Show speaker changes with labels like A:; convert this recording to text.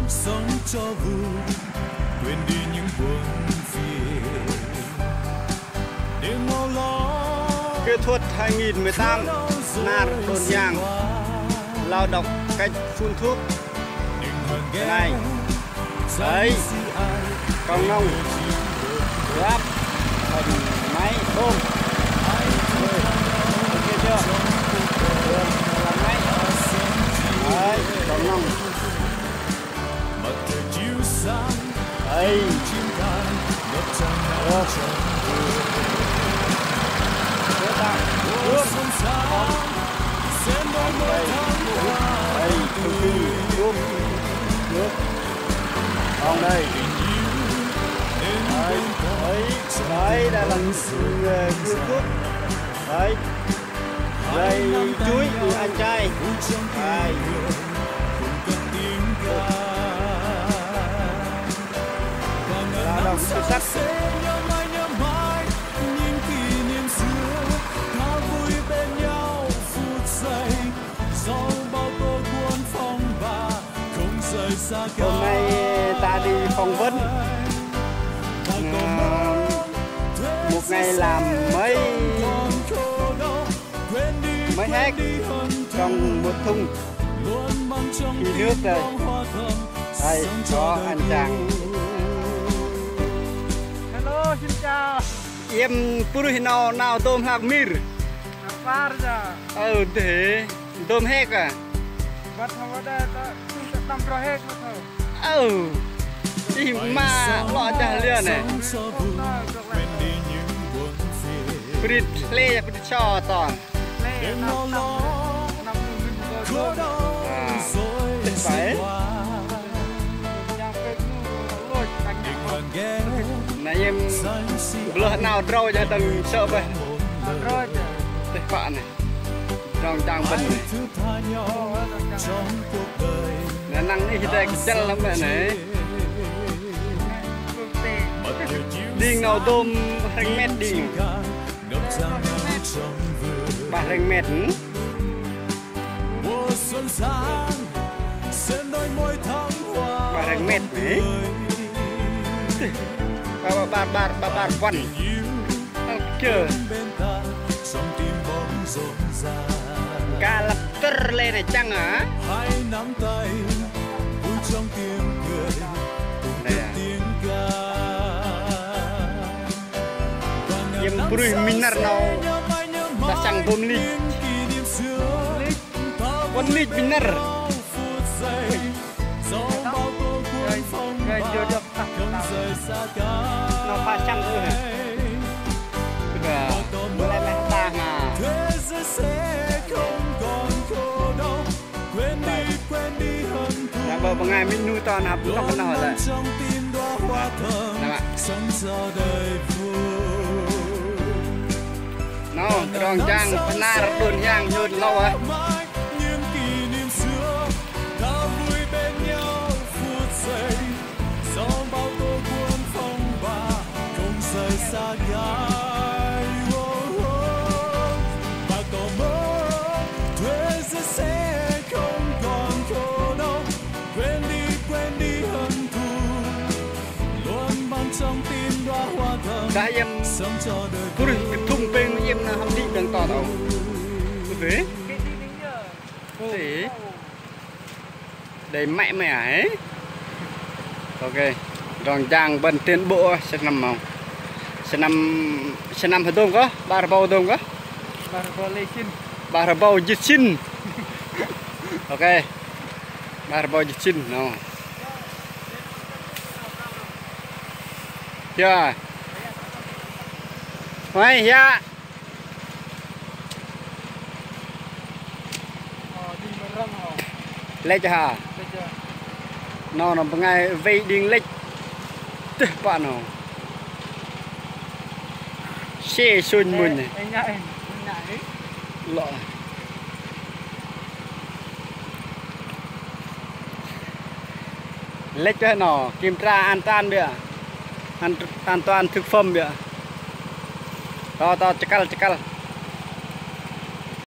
A: sống cho vui quên đi những buồn phiền đêm mau lo
B: kết thuật 2018 Nar Đồn Giang lao động cách phun thuốc này đấy con nông grab phần máy tôm ok chưa làm máy đấy con nông đấy nước còn đây đấy đây là cưa thuốc đấy đây chuối của anh trai đây lao động xuất sắc hôm nay ta đi phỏng vấn một ngày làm mấy héc trong một thùng khi nước đây đây có anh chàng
C: hello xin chào
B: em puru nào tôm hạc mir thế tôm héc à
C: bắt không có năm pro hết
B: đi mà lọ chả liền này Prit lê prit cho toàn phải này em lợn nào trâu cho đừng sợ vậy thế bạn này rong trang bình này năng đi đây chân lắm vậy này đi ngầu tôm hành mét đi 3 hành mét 3 hành mét đấy ba quần chờ cả lập tơ lên này chăng hả em beri minar nào đã sang bom lit one lit minar nó pha chăng thôi hả bữa nay mình ta mà bờ ngày mình nuôi toàn hấp nó không nào rồi nó Đồn Giang Nar Đồn Giang nhột lâu á đã em cứ thùng bên em là hâm đi đằng tỏ đâu thế thế đầy mạnh mẽ ấy ok Đồn Giang bên tiến bộ sẽ nằm màu sẽ nằm phải tôm có ba bao tôm có ba bao dịch xin ok ba bao dịch xin nào chưa Mày ya. Lệch hả? Nó ngay vây điên lệch. Tức bạn nào. Xe xuân mùn này. Lọ. Lệch cho nó kiểm tra an toàn bịa. An toàn thực phẩm bịa. To chakal